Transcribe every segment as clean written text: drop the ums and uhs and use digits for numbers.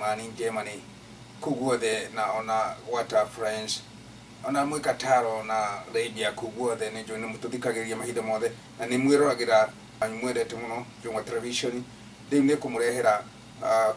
mani Germany kuguothe na ona water friends ona mwikataro na Arabia kuguothe ni jo ni mututhikagiria mahinda mothe na ni mwiragira mwendete muno Jungwa Television riu ni kumurehera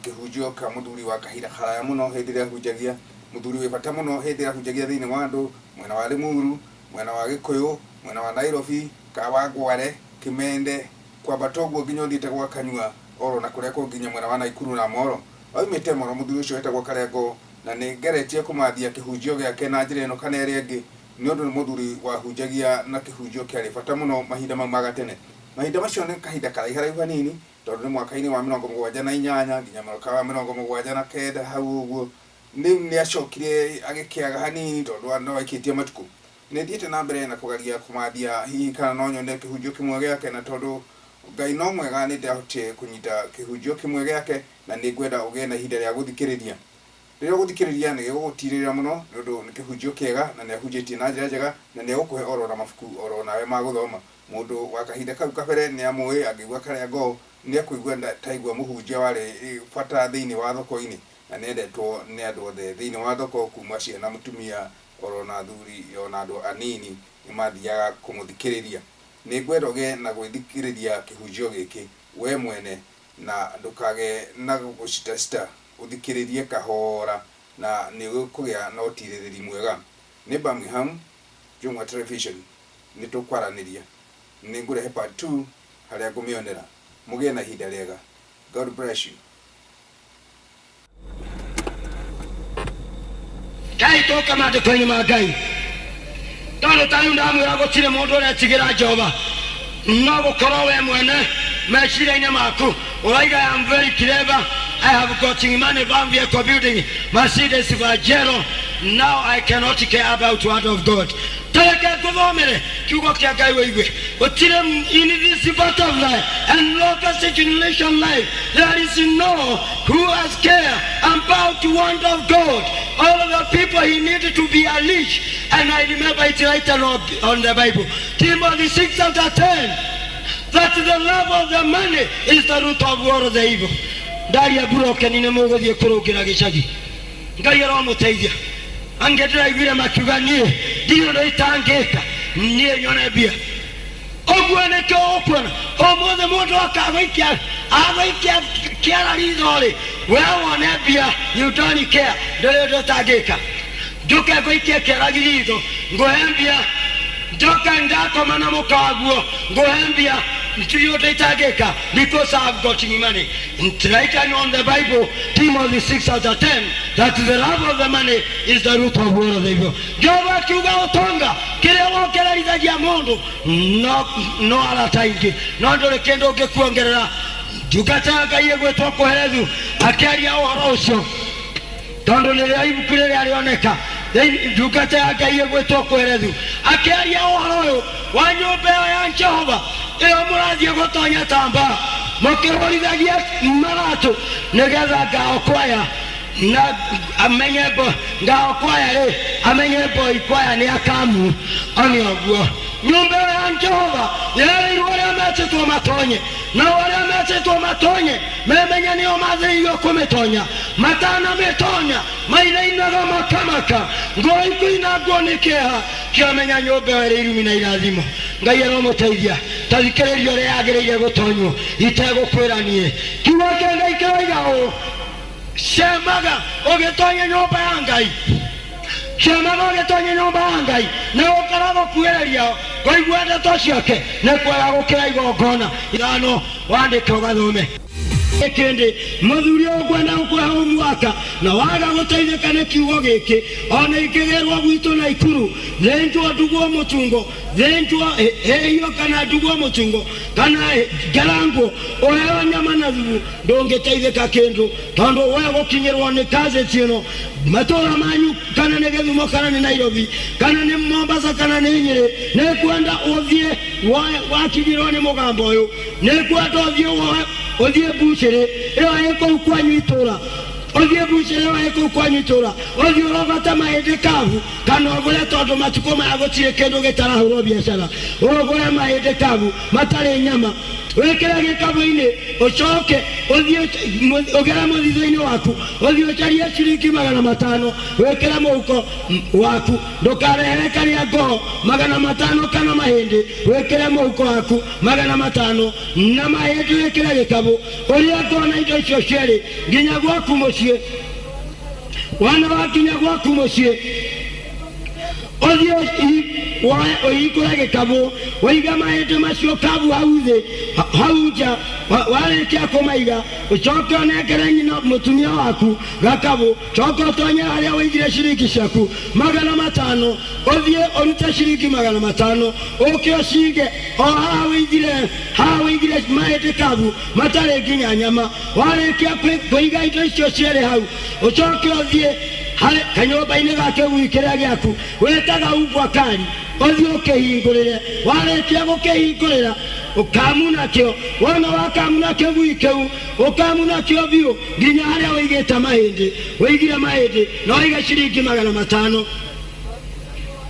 kihunjio ka muthuri wa kahinda karaya muno hindi ria hunjagia muthuri wi bata muno hindi ria hunjagia thiini wa andu mwena wa Limuru mwena wa Gikuyu mwena wa Nairobi Kawangware Kimende kwa Batoguo nginya thite gwa Kanyua oro na kuria kunginya mwena wa Naikuru na Moro oimite muno muthuri ucio etagwo Karengo na ni ngeretie kumathia kihunjio giake na njira ino kana iri ingi ni undu ni muthuri wa hunjagia na kihunjio kiari bata muno mahinda mau magatene mahinda macio ni kahinda karaiharaihu hanini tondu ni mwaka-ini wa 78 nginya mwaka wa 79 hau uguo ni acokire agikiaga hanini tondu no aikitie matuku ni thiite na mbere na kugaria kumathia hihi kana no nyone kihunjio kimwe giake na tondu Ngai no mwega ni ndahote kunyita kihunjio kimwe giake na ni ngwenda ugie na ihinda ria guthikiriria riria guthikiriria ni gugutirira muno nondu ni kihunjio kiega na ni ahunjitie na njira njega na ni gukuhe oro na mafuku oro nawe maguthoma mundu wa kahinda kau kabere ni amui angigwa Karengo ni akuigua taigua muhunjia wari bata thiini wa thoko-ini na ni endetwo ni andu othe thiini wa thoko kuma ciana mutumia oro na thuri ona andu anini ni mathiaga kumuthikiriria ni ngwenda ugie na gwithikiriria kihunjio giki we mwene na ndukage na gucita uthikiririe kahora na ni gukugia na utiriri mwega ni Birmingham Jungwa Television ni tukwaraniria ni ngurehe part 2 haria ngumionera mugie na ihinda riega. God bless you. Kai toka mate kwenye magai tano tayunda amwira gutire mundu uretigira Jehova no gukoro we mwene mecira-ini maku uraiga I am very clever. I have got money van vehicle building Mercedes Vajero. Now I cannot care about word of God. Teleke kuthomere kiugo kia Ngai weigwe gutire in this butterfly and locust generation life there is no who has care about the word of God. All of the people he needed to be unleashed, and I remember it right on the Bible, Timothy 6:10, that the love of the money is the root of all of the evil. Daria buroke ni muguthie kurugira gicagi Ngai aromuteithia angedira igire makiuga nie ndio ndo itangika nie nyone bia oguo ni kio ukwana omothe mundu akagaikia kiara rizori we wone bia you don't care ndio tangika nduke goikia kiara ritho ngohembia ndoka ndakoma na mukaguo ngohembia itageka because I've got money. And right on the Bible, Timothy 6:10, that the love of the money is the root of all of the evil. Jehova kiuga utonga kile wokererizagia mundu no alataingi no ndore kendo ngekuongerera ndugata Ngai egwetwo kuherethu akiaria uhoro ucio tondu riria ibuku riria rioneka ndugata Ngai egwetwo kuherethu akiaria uhoro uyu wa nyumba ya Jehova iyo murathie gutonya tamba mukirorithagia maratu nigetha ngaokwaya na amenye bo ngaokwaya ri amenye bo ikwaya ni akamu ani oguo nyumba ya Jehova yerirwo ria metitwo matonye na waria metitwo matonye memenya nio mathiririo kumitonya matana mitonya mairainaga makamaka ngoikuina ngonikiha kiamenya nyumba iri irumi na irathimo Ngai aromuteithia tathikiririo ria yagiriire gutonywo itegukwiranie kiugo kia Ngai kiroiga uu cemaga ugitonye nyumba ya Ngai cemaga ugitonye nyumba ya Ngai na ukarago kuereria ngoigua ndeto ciake ni kwega gukira igongona ithano wandike ugathome ekende muthuri ogwenda gukura umwaka na waga guteithika ni kiugo giki ona ikigerwa gwitu na Ikuru thenjwo nduguo mutungo thenjwo heyo kana nduguo mutungo kana garango oya nyama na thubu ndungiteithika kindu tondu we gukinyirwo ni kazi tino matora manyu kana ni Githumo kana ni Nairobi kana ni Mombasa kana ni Nyeri ni kwenda uthie wakinyirwo ni mugambo uyu ni kwenda uthie buchere iyo eko kwanyu itura othie buchere iyo eko kwanyu itura othie urogota mahindi kavu kana ogure tondu matuko maya gutire kindu gitarahurwo biacara urogure mahindi kavu matari nyama wekera gĩkabũ-inĩ ũcoke ũgera mũthithũ-inĩ waku ũthiĩ ũcarie ciringi 500 wekera mũhuko waku ndũkarehere karĩa ngoo 500 kana mahĩndĩ wekere mũhuko waku 500 na mahĩndĩ wekera gĩkabũ ũrĩa ngoo na indo icio cierĩ nginya gwaku mũciĩ wana wakinya gwaku mũciĩ ũhingũre gĩkabũ waiga mahĩndĩ macio kabu hau thĩ hau nja warĩkia kũmaiga ũcoke ũnengere nyina mũtumia waku gakabũ coka ũtonye harĩa wĩigire ciringi ciaku 500 ũthiĩ ũrute ciringi 500 ũke ũcige o haha wĩigire mahĩndĩ kabu matarĩ nginya nyama warĩkia kũiga indo icio cierĩ hau ũcoke ũthiĩ kanyũmba-inĩ gake gwĩkĩra gĩaku wetaga umbwa kari ũthiĩ ũkĩhingũrĩre warĩkia gũkĩhingũrĩra ũkamu nakĩo wona wakamu nakĩo gwĩkĩu ũkamu nakĩo biũ nginya harĩa wĩigĩte mahĩndĩ wĩigire mahĩndĩ na waiga ciringi 500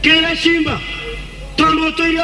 kĩra cimba tondũ ũtũire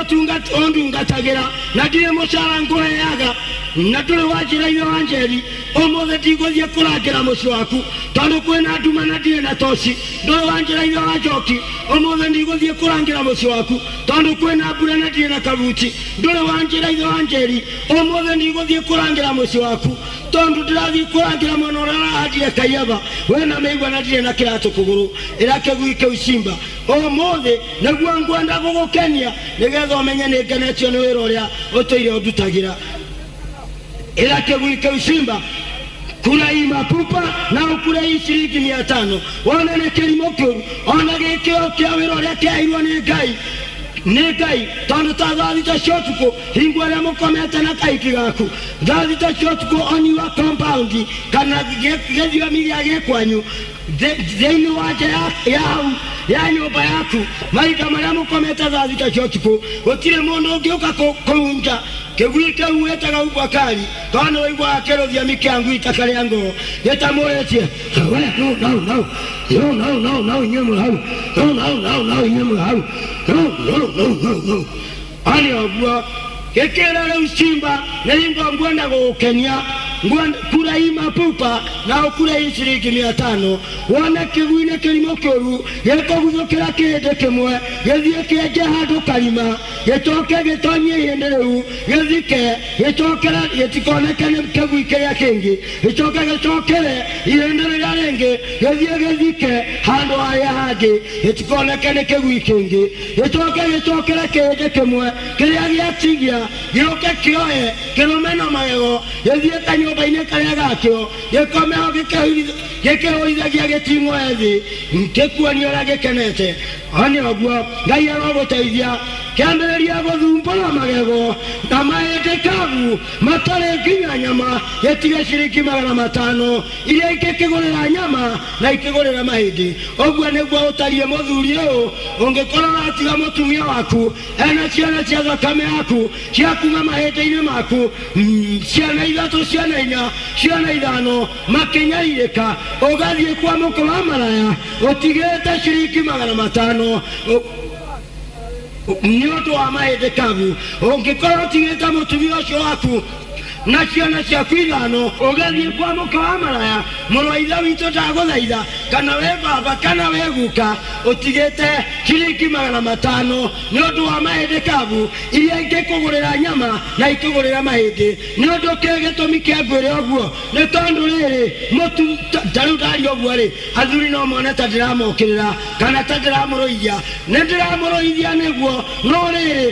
ũndungatagĩra na ndirĩ mũcara ngũheaga na ndũrĩ wanjĩra-inĩ wa njeri ũmũthĩ ndigũthiĩ kũrangĩra mũciĩ waku tondũ kwĩna nduma na ndirĩ na toci ndũrĩ wanjĩra-inĩ wa njoki ũmũthĩ ndigũthiĩ kũrangĩra mũciĩ waku tondũ kwĩna mbura na ndirĩ na kabuti ndũrĩ wanjĩra-inĩ wa njeri ũmũthĩ ndigũthiĩ kũrangĩra mũciĩ waku tondũ ndĩrathiĩ kũrangĩra mwena ũrĩa arahandire kaiyaba wena mĩigua na ndirĩ na kĩratũ kũgũrũ ĩra kĩgui kĩu cimba ũmũthĩ nĩguo ngwenda gũgũkenia nĩgetha ũmenye nĩngenetio nĩ wĩra ũrĩa ũtũire ũndutagĩra ĩra kĩgui kĩu cimba kura hii mapupa na ukura hii shilingi 500 wana na kilimo kĩu ona gĩkĩo kĩa wĩra ũrĩa kĩairwo nĩ Ngai tondũ ta thita ciotuko hingo arĩa mũkomete na kaiki gaku thita ciotuko on your compound kana gĩthiomi gĩa gĩkwanyu thĩinĩ wa nja ya nyũmba yaku mahinda marĩa mũkomete thita ciotuko gũtirĩ mũndũ ũngĩũka kũunja kĩgui kĩu wetaga umbwa kari tondũ waigua kĩrũthiomi kĩa ngui ta karĩa ngoo gĩtamũrĩtie no inyuĩ hau no inyuĩ hau no ani ũguo gĩkĩra rĩu cimba nĩ hingo ngwenda gũgũkenia kura hii mapupa na ukura hii shilingi 500 wone kĩgui-inĩ kĩrimũ kĩũru gĩkũguthũkĩra kĩhĩndĩ kĩmwe gĩthiĩ kĩenje handũ karima gĩcoke gĩtonyie ihĩndĩ rĩu gĩthike gĩcokera gĩtikoneke nĩ kĩgui kĩrĩa kĩngĩ gĩcoke gĩcokere ihĩndĩ rĩrĩa rĩngĩ gĩthiĩ gĩthike handũ harĩa hangĩ gĩtikoneke nĩ kĩgui kĩngĩ gĩcoke gĩcokere kĩhĩndĩ kĩmwe kĩrĩa gĩatigia gĩũke kĩoe kĩrũme na magego gĩthiĩ kanyũmba-inĩ karĩa gakĩo gĩkome ho gĩkĩhũithagia gĩting'oe thĩ gĩkuonia ũrĩa gĩkenete ani ũguo Ngai arogũteithia kĩambĩrĩria gũthumbũra magego na mahĩndĩ kabu matarĩ nginya nyama gĩtige ciringi 500 iria ingĩkĩgũrĩra nyama na ikĩgũrĩra mahĩndĩ ũguo nĩguo ũtarie mũthuri ũyũ ũngĩkorwo watiga mũtumia waku ena ciana cia thakame yaku cia kuma mahĩndĩ-inĩ maku ciana 3 ciana 4 ciana 5 makĩnyairĩka ũgathiĩ kwa mũkũ wa maraya ũtigĩte ciringi 500 nĩ ũndũ wa mahĩndĩ kabu ũngĩkorwo ũtigĩte mũtumia ũcio waku na ciana ciaku 5 ũgathiĩ kwa mũkũ wa maraya mũrũ wa ithe witũ ndagũthaitha kana we baba kana we guka ũtigĩte ciringi 500 nĩ ũndũ wa mahĩndĩ kabu iria ingĩkũgũrĩra nyama na ikũgũrĩra mahĩndĩ nĩ ũndũ gĩtũmi kĩa ngwĩre ũguo nĩ tondũ rĩrĩ tarĩu ndaria ũguo rĩ athuri no mone ta ndĩramokĩrĩra kana ta ndĩramũrũithia nĩ ndĩramũrũithia nĩguo no rĩrĩ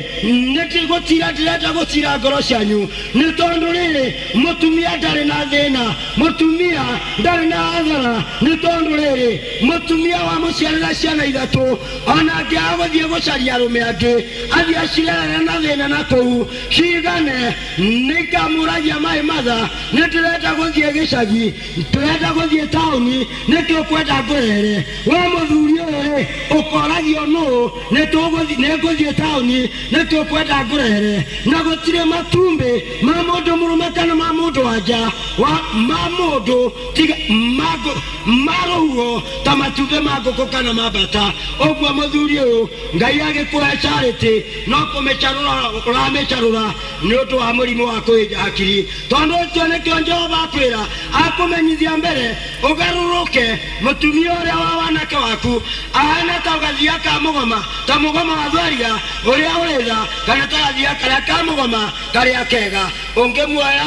nĩndigũtira ndĩrenda gũtira ngoro cianyu nĩ tondũ rĩrĩ mũtumia ndarĩ na thĩna mũtumia ndarĩ na hathara nĩ tondũ rĩrĩ mũtumia wa mũciarĩra ciana 3 ona angĩagũthiĩ gũcaria arũme angĩ athiĩ acirerere na thĩna na kũu cigane nĩngamũragia maĩ matha nĩ ndĩrenda gũthiĩ gĩcagi ndĩrenda gũthiĩ taũni nĩkĩo kwenda ngũrere we mũthuri ũyũ ũkoragio nũũ nĩngũthiĩ tauni nitukwenda ngurere na gutire matumbi ma mundu murume kana ma mundu wanja wa ma mundu tiga maruo ta matumbi ma nguku kana ma mbata. Oguo muthuri uyu Ngai agikuhe charity no kumecharura uramecharura ni undu wa murimu wa kuija hakiri. Tondu ucio nikio Jehova akwira akumenyithia mbere ugaruruke mutumia uria wa wanake waku ahana ta ugathia ka mugoma ta mugoma wa thwaria uria uritha kana ta gathia karia ka mugoma karia kega. Ungemuoya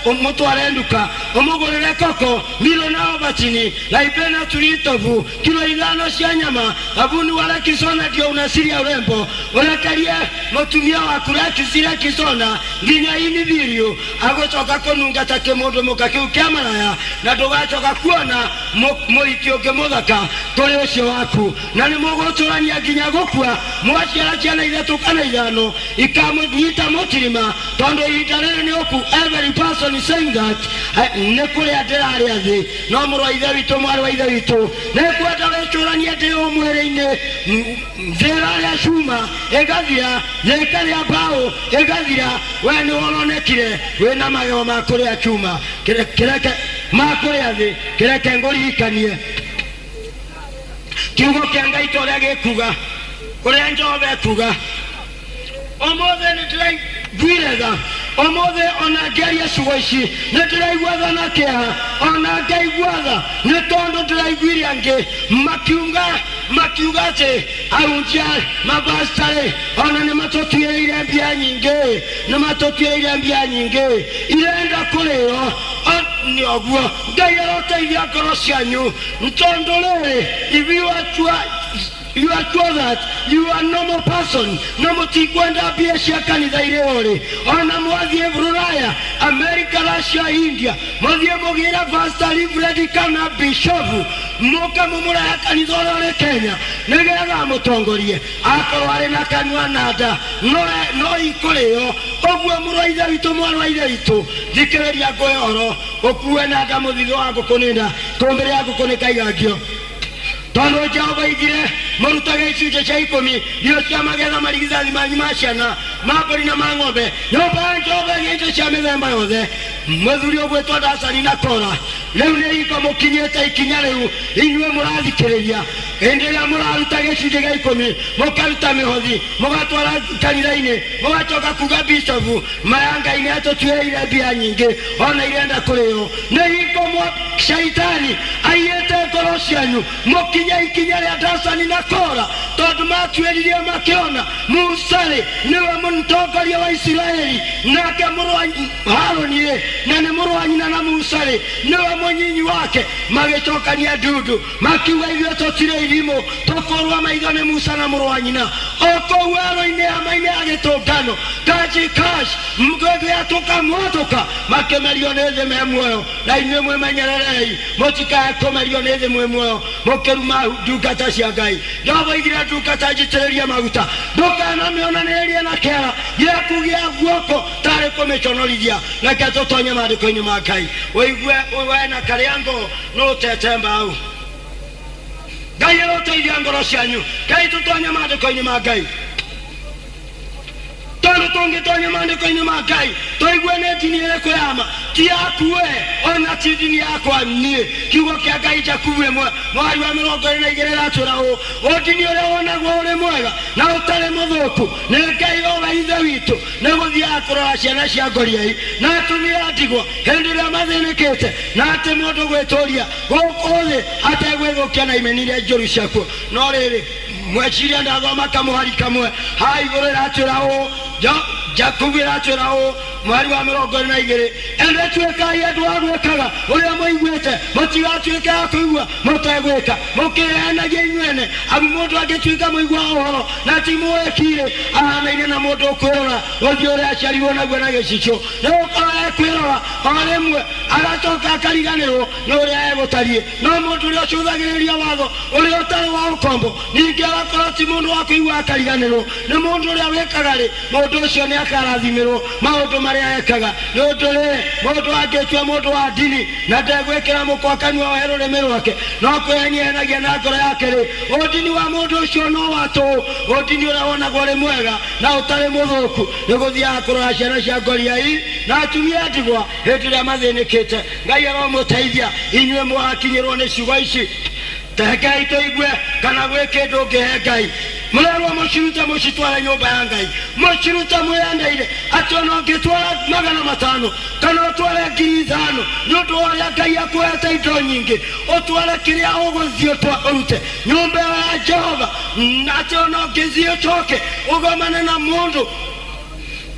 umutware nduka umugurire koko milo na obatini laibena tulitovu kilo 5 cia nyama abuni wala kisona ndio unasiria urembo unakaria mutumia waku rakisira kisona nginya ini video agocoka kununga ta kimundu mukakiu kia maraya na ndugacoka kuona muritio ngemuthaka kuri ucio waku na ni muguturania nginya gukua mwaciara ciana 3 kana 5 ikamunyita mutirima tondu ihinda riri ni oku. Every person is saying that nekuri adirari athi no muru ithe witu mwari wa ithe witu nekwenda wicurania ndi umwiri-ini thira ria cuma igathira thika ria mbao igathira we ni wonekire wina magego ma kuria cuma kireke ma kuria thi kireke nguririkanie kiugo kia Ngai ta uria gikuga kuria Jehova ekuga. Omothe ni ndiraiguire omothe ona ngeria ciugo ici ni ndiraigua tha na kĩeha ona ngaigua tha ni tondu ndiraiguire angi makiuga ati ahunjia mabastari ona ni matutuĩrĩire mbia nyingĩ irenda kũrĩo ni oguo. Ngai aroteithia ngoro cianyu tondu rĩrĩ you are sure that you are normal person no mutikwenda mbia cia kanitha iriori ona mwathie Ruraya America Russia India mwathie mugira pastor Livred kana bishop muka mumuraha kanitha uri Kenya nigetha mutongorie akorwo ari na kanua nada no ikurio. Oguo muru wa ithe witu mwana wa ithe witu thikiriria ngoyoro ukue nada muthitho wa ngukunina kumbere ya ngukunika igangio tondu Jehova igire murutage icunjĩ cia 10 irio cia magetha marigithathi manyu ma ciana ma mbũri na ma ng'ombe. Nyũmba Jehova ĩgĩte cia mĩthemba yothe. Mũthuri ũgwĩtwo Dasani na Kora rĩu nĩ iko mũkinyĩte ikinya rĩu inyuĩ mũrathikĩrĩria hĩndĩ ĩrĩa mũraruta gĩcunjĩ gĩa 10 mũkaruta mĩhothi mũgatwara kanitha-inĩ mũgacoka kuga bishopu maya Ngai nĩ atũtuĩrĩire mbia nyingĩ ona irenda kũrĩo. Nĩ iko shaitani aiyĩte ngoro cianyu mũkinya ikinya rĩa Dasani na Kora tondu matuĩririe makĩona Musa niwe mũtongoria wa Isiraeli nake mũrũ wa Haroni na nĩ mũrũ wa nyina na Musa niwe mũnyinyi wake magĩcokania ndudu makiuga ithuĩ tũtirĩ irimũ tũkũrua maitho nĩ Musa na mũrũ wa nyina okũu werũ-inĩ hama-inĩ ya gĩtũngano kajikash mgĩatũka mwatũka makĩmerio nĩ thĩ me muoyo. Na inyuĩ mwĩmenyererei mũtikae kũmerio nĩ thĩ mwĩ muoyo mũkĩruma ndungata cia Ngai. Jehova igire ndungata njitĩrĩrie maguta ndũkanamĩonanĩrĩrie na kĩara gĩaku gĩa guoko tarĩ kũmĩconorithia. Reke tũtonye maandĩko-inĩ ma Ngai ũigue we na karĩango no ũtete mbaũ. Ngai aroteithia ngoro cianyu. Ngai tũtonye maandĩko-inĩ ma Ngai tondu tũngĩtonya maandĩko-inĩ ma Ngai tũigue nĩ ndini ĩrĩkũ yama ti yaku we ona ti ndini yakwa niĩ. Kiugo kĩa Ngai Jakubu 1 mwari wa 22 ratwĩra ũũ ndini ũrĩa wonagwo ũrĩ mwega na ũtarĩ mũthũku nĩ Ngai oga ithe witũ nĩ gũthiaga kũrora ciana cia ngoriai na atumia ndigwa hĩndĩ ĩrĩa mathĩnĩkĩte na atĩ mũndũ gwĩtũria gũkũ thĩ ategwĩthũkia na imeni iria njũru ciakuo. No rĩrĩ mweciria ndathoma kamũhari kamwe ha igũrũ ratwĩra ũũ Jakubu ratwĩra ũũ mwari wa 22 endetwĩkai andũ a gwĩkaga ũrĩa mũiguĩte mũtigatuĩke a kũigua mũtegwĩka mũkĩheanagia inyuene amu mũndũ angĩtuĩka mũigua ũhoro na ti mwĩkire ahanaine na mũndũ ũkwĩrora ũthiũ ũrĩa aciarirwo naguo na gĩcicio nĩ gũkorwo ekwĩrora o rĩmwe agacoka akariganĩrwo n'uria egutarie no mundu uria ucuthagiriria watho uria utari wa ukombo ningi agakorwo ti mundu wa kuigua akariganirwo ni mundu uria wikaga ri mundu ucio ni akarathimirwo maundu maria ekaga ni undu ri mundu angitua mundu wa ndini na ndegwikira mukwa kanua ohe rurimi rwake no kwehenyehenagia na ngoro yake ri undini wa mundu ucio no watu undini uria wonagwo ri mwega na utari muthuku ni guthiaga kurora ciana cia ngoriai na atumia ndigwa hindi iria mathinikite Ngai aromuteithia inyue mwakinyirwo ni ciugo ici Tekai toigwe kana gweke ndoge Ngai murerwo muciruta mucitwara nyumba ya Ngai muciruta muyandeire atono ngitwara 500 kana utware 5,000 nundu uria Ngai akwete indo nyingi utware kiria uguthio urute nyumba ya Jehova atono ngithio choke ugomane na mundu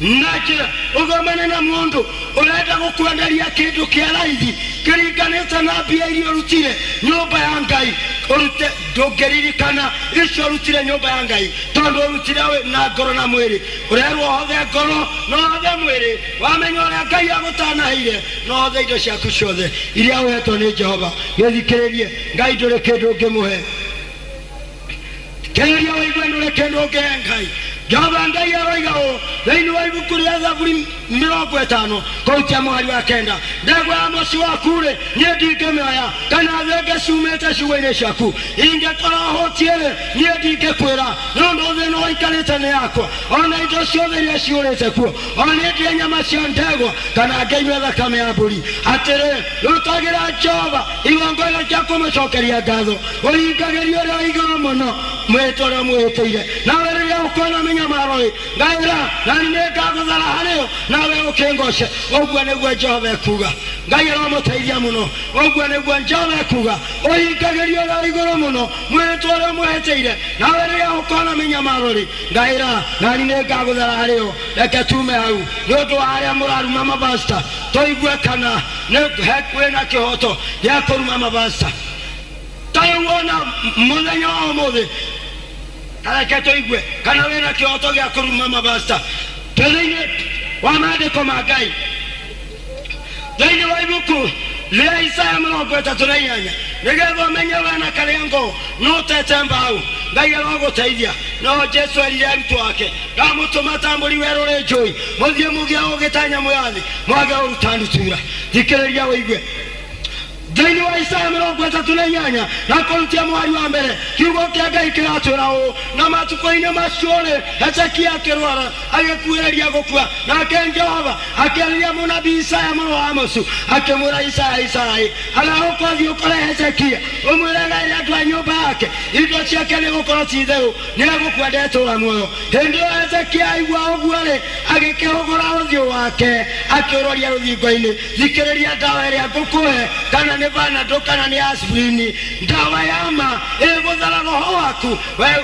Nacha ugomane na mundu urenda gukwenderia kindu kia raithi kiriganite na mbia iria urutire nyumba ya Ngai urute ndungiririkana icio urutire nyumba ya Ngai tondu urutire na ngoro na mwiri urerwo hothe ngoro no hothe mwiri wamenya uria Ngai agutanaheire no hothe indo ciaku ciothe iria uhetwo ni Jehova githikiririe Ngai nduri kindu ngimuhe kiriria wigwe nduri kindu ngihe Ngai Jehova Ngai aroiga o thĩinĩ wa ibuku rĩa Zaburi 50 kũrutia mweri wa 9 ndegwa ya mũci waku rĩ niĩ ndingĩmĩoya kana thenge ciumĩte ciugo-inĩ ciaku ingĩkorwo hũtie rĩ niĩ ndingĩkwĩra nĩũndũ thĩna waikarĩte nĩ yakwa ona indo ciothe iria ciũrĩte kuo ona niĩ ndĩe nyama cia ndegwa kana ngĩnyue thakame ya mbũri atĩrĩ rutagĩra Jehova igongona rĩa kũmũcokeria ngatho ũringagĩrio ũrĩa wa igũrũ mũno mwĩhĩtwa ũrĩa mwĩhĩtĩire nawe rĩrĩa ũkuona maroi Ngaira nani nekaguthara harĩo nawe ukingoshe ũguo nĩguo Jehova ekuga Ngai aromuteithia muno ũguo nĩguo Jehova ekuga ũhingagĩrio ũrĩa igũrũ mũno mwĩhĩtwa ũrĩa mwĩhĩtĩire nawe rĩrĩa ũkona mĩnyamaro rĩ Ngaira nani nekaguthara harĩo reke tume hau nĩ ũndũ wa arĩa mũraruma mabasta tũigue kana kwĩna kĩhoto gĩa kũruma mabasta tayuona mũthenya wa ũmũthĩ Kalaketo igwe kana wena kioto gya kuruma mabasta tene wa maandiko ma Ngai thĩinĩ wa ibuku rĩa Isaya 53 nĩgetha ũmenye wena karengo no tetamba hau Ngai aroguteithia no Jesu erire arutwo ake ndamũtũma ta mbũri werũrĩ njũi mũthiĩ mũgĩa ũgĩtanya mũyathi mwage ũrutandutura thikĩrĩria wĩigue thĩinĩ wa Isaya 53 na kũrutia mweri wa mbere kiugo kĩa Ngai kĩratwĩra ũũ na matukũ-inĩ macio rĩ Hezekia akĩrwara agĩkuĩrĩria gũkua nake Jehova akĩarĩria mũnabii Isaya mũrũ wa Amozu akĩmwĩra Isaya harĩa ũkũthiĩ ũkore Hezekia ũmwĩre Ngai andũ a nyũmba yake indo ciake nĩ gũkorwo ti therũ nĩegũkua ndetũũra muoyo hĩndĩ ĩyo Hezekia aigua ũguo rĩ agĩkĩhũgũra ũthiũ wake akĩũroria rũthingo-inĩ thikĩrĩria ndawa ĩrĩa ngũkũhe kana nĩ Panadol kana nĩ aspirini ndawa ya ma ĩgũthara roho waku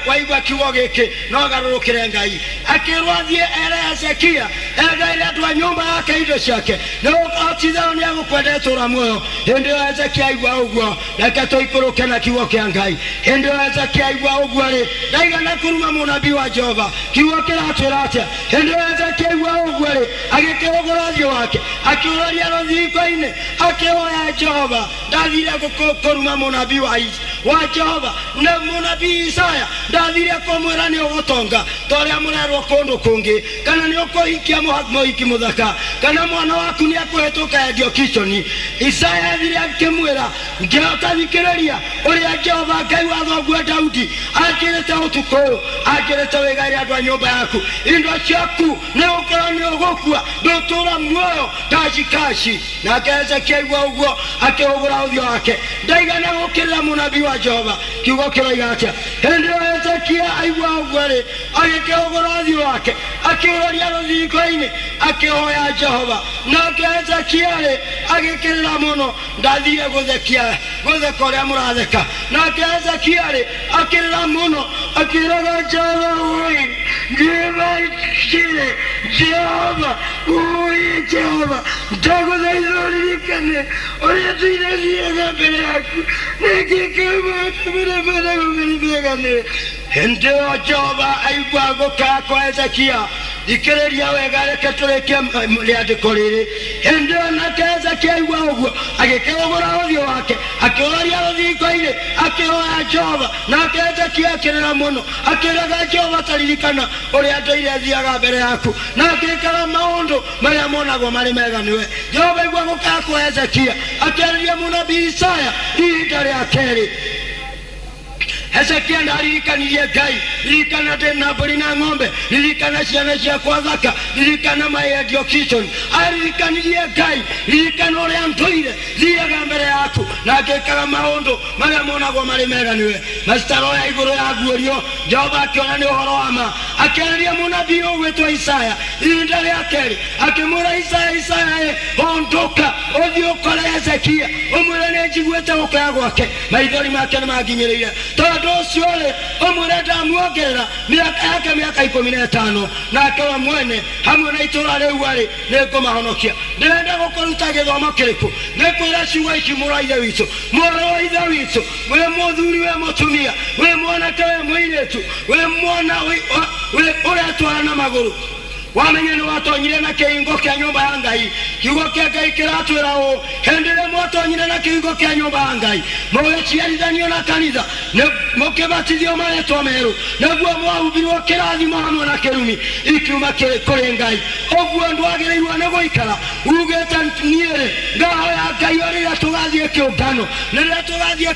waigua kiugo gĩkĩ no garũrũkĩre Ngai akĩrwo athiĩ ere Hezekia egaire andũ a nyũmba yake indo ciake nĩgũkorwo ti therũ nĩegũkua ndetũũra muoyo hĩndĩ ĩyo Hezekia aigua ũguo reke tũikũrũke na kiugo kĩa Ngai hĩndĩ ĩyo Hezekia aigua ũguo rĩ ndaigana kũruma mũnabii wa Jehova kiugo kĩratwĩra atĩa hĩndĩ ĩyo Hezekia aigua ũguo rĩ agĩkĩhũgũra ũthiũ wake akĩũroria rũthingo-inĩ akĩhoya Jehova ndathire kũruma mũnabii wa Jehova na mũnabii Isaya ndathire kũmwĩra nĩ ũgũtonga torĩa mũrerwo kũndũ kũngĩ kana nĩ ũkũhikia mũhiki mũthaka kana mwana waku nĩ akũhĩtũka endio kiconi Isaya athire akĩmwĩra ngĩotathikĩrĩria ũrĩa Jehova Ngai wa thoguo Daudi akĩrĩte ũtukũ ũyũ akĩrĩte wĩgaire andũ a nyũmba yaku indo ciaku nĩ gũkorwo nĩ ũgũkua ndũtũũra muoyo kashikashi nake Hezekia aigua ũguo akĩhũgũra ũthiũ wake ndaigana gũkĩrĩra mũnabii wa Jehova kiugo kĩroiga atĩa hĩndĩ ĩyo Hezekia aigua ũguo rĩ agĩkĩhũgũra ũthiũ wake akĩũroria rũthingo-inĩ akĩhoya Jehova nake Hezekia rĩ agĩkĩrĩra mũno ndathire gũtheka ũrĩa mũratheka nake Hezekia rĩ akĩrĩra mũno akĩraga Jehova ũĩ ndĩmachire Jehova ũĩ Jehova ndagũthaitha ũririkane ũrĩa tuinathiaga mbere yaku nĩngĩkĩmũtũmĩra mbere gũkĩrĩganĩre hĩndĩ ĩyo Jehova aigua gũkaya kwa Hezekia ikereria wega reke tureke riandiko riri ende na keza kiaigua uguo agikegora uthio wake akioria ruthingo-ini akioya Jehova na keza kiakirira muno akiraga Jehova taririkana uria ndoire thiaga mbere yaku na akirikana maundu maria monagwo mari mega niwe Jehova igua gukaya kwa Hezekia akiriria munabii Isaya ihinda ria keri Hezekia ndaririkanirie Ngai ririkana ndina mbũri na ng'ombe ririkana ciana ciakwa thaka ririkana my education aririkanirie Ngai ririkana ũrĩa ndũire thiaga mbere yaku na ngĩkaga maũndũ marĩa monagwo marĩ mega nĩwe macitaro ya igũrũ ya guorio Jehova akĩona nĩ ũhoro wa ma akĩarĩria mũnabii ũgwĩtwo Isaya ihinda rĩa kerĩ akĩmwĩra Isaya ondũka ũthiĩ ũkore Hezekia ũmwĩre nĩ njiguĩte gũkaya gwake maithori make nĩ manginyĩrĩire tondũ ũcio rĩ ũmwĩre ndamuongerera mĩaka yake mĩaka 15 nake we mwene hamwe na itũũra rĩu arĩ nĩ ngũmahonokia ndĩrenda gũkũruta gĩthomo kĩrĩkũ nĩ kwĩra ciugo ici mũrũ wa ithe witũ mũrũ wa ithe witũ wĩ mũthuri wĩ mũtumia wĩ mwanake wĩ mũirĩtu wĩ mwana ũretwara na magũrũ wamenye nĩ watonyire na kĩhingo kĩa nyũmba ya Ngai kiugo kĩa Ngai kĩratwĩra ũũ hĩndĩ ĩrĩa mwatonyire na kĩhingo kĩa nyũmba ya Ngai mũgĩciarithanio na kanitha mũkĩbatithio marĩtwa merũ naguo mwahumbirwo kĩrathimo hamwe na kĩrumi ikiuma kũrĩ Ngai ũguo ndwagĩrĩirwo nĩ gũikara ugĩte niĩ ngahoya Ngai o rĩrĩa tũgathiĩ kĩũngano rĩrĩa tũgathiĩ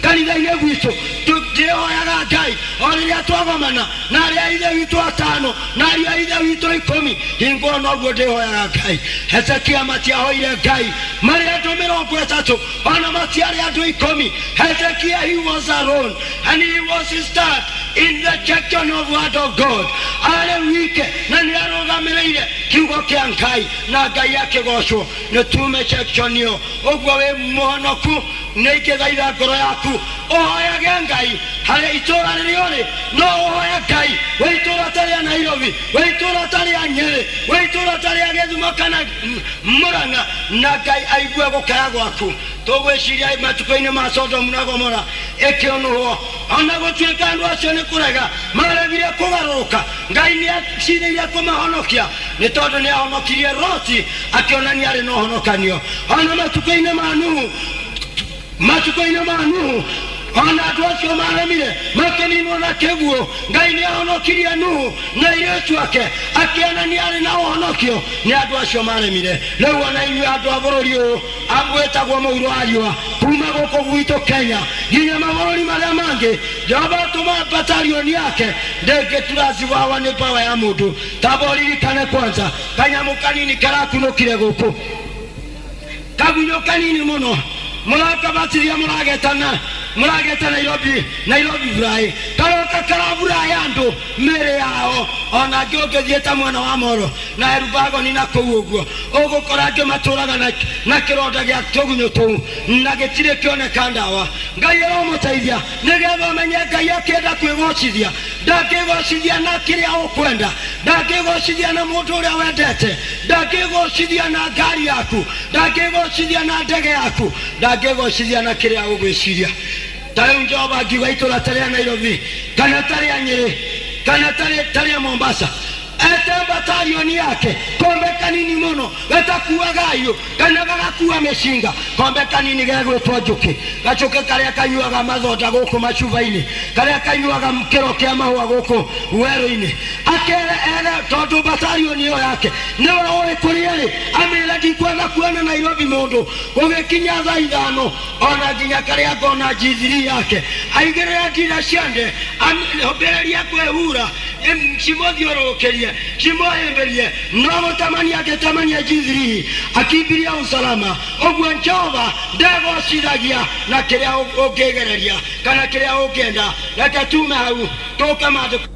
kanitha-inĩ gwitũ tũkĩhoyaga Ngai o rĩrĩa twagomana na arĩa a ithe witũ atano na ariũ a ithe witũ 10 hingo noguo ndĩhoyaga Ngai Hezekia matiahoire Ngai marĩ andũ 30 ona matiarĩ andũ 10 Hezekia he was alone and he was start in the section of word of God arĩ wike na nĩ arũgamĩrĩire kiugo kĩa Ngai na Ngai akĩgocwo nĩ tume section ĩyo ũguo wĩ mũhonoku nĩ ingĩthaitha ngoro yaku ũhoyage Ngai harĩa itũũra rĩrĩa ũrĩ no ũhoya Ngai wĩ itũũra ta rĩa Nairobi wĩ itũũra ta rĩa Nyeri wĩ itũũra ta rĩa Gĩthumo kana Murang'a na Ngai aigue gũkaya gwaku tũgwĩciria matukũ-inĩ ma Sodomu na Gomora ĩkĩonũrwo ona gũtuĩka andũ acio nĩ kũrega maregire kũgarũrũka Ngai nĩ acirĩire kũmahonokia nĩ tondũ nĩ ahonokirie Loti akĩonania arĩ na ũhonokanio ona matukũ-inĩ ma Nuhu ona andũ acio maremire makĩninwo na kĩguũ Ngai nĩ ahonokirie Nuhu na airĩtu ake akĩonania arĩ na ũhonokio nĩ andũ acio maremire rĩu ona inyuĩ andũ a bũrũri ũyũ agwĩtagwo mũuro wa riũa kuma gũkũ gwitũ Kenya nginya mabũrũri marĩa mangĩ Jehova atũma batalioni yake ndĩngĩturaciwawa nĩ pawa ya mũndũ tamba ũririkane kwanza kanyamũ kanini karakunũkire gũkũ kagunyũ kanini mũno mũrakabatithia mũragetana Nairobi Brai karoka karabura andũ mĩrĩ yao ona angĩ ũngĩthiĩ ta mwena wa Moro na Erubago ni na kũu ũguo ũgũkora angĩ matũraga na kĩronda gĩa tũgunyũ tũu na gĩtirĩ kĩoneka ndawa Ngai aromũteithia nĩgetha ũmenye Ngai akĩenda kwĩgocithia ndangĩgocithia na kĩrĩa ũkwenda ndangĩgocithia na mũndũ ũrĩa wendete ndangĩgocithia na ngari yaku ndangĩgocithia na ndege yaku ndangĩgocithia na kĩrĩa ũgwĩciria tarĩu Jehova ngiuga itũũra ta rĩa Nairobi kana ta rĩa Nyeri kana ta rĩa Mombasa ete batalioni yake kombe kanini mũno gatakuaga irio kana gagakua mĩcinga kombe kanini gegwĩtwo njũkĩ gacũkĩ karĩa kanyuaga mathonda gũkũ macuba-inĩ karĩa kanyuaga kĩro kĩa mahũa gũkũ werũ-inĩ akere tondũ batalioni ĩyo yake nĩwe ũĩ kũrĩa rĩ amĩre ndikwenda kuona Nairobi mũndũ gũgĩkinya thaa 5 ona nginya karĩa ngona G3 yake aigĩrĩre ndira ciande amĩhũmbĩrĩria kwĩhura cimũthiũrũrũkĩrie cimũhĩmbĩrie no gũtamania angĩtamania G3 akimbiria usalama ũguo Jehova ndegocithagia na kĩrĩa ũngĩgereria kana kĩrĩa ũngĩenda reke tume hau tũka maandĩko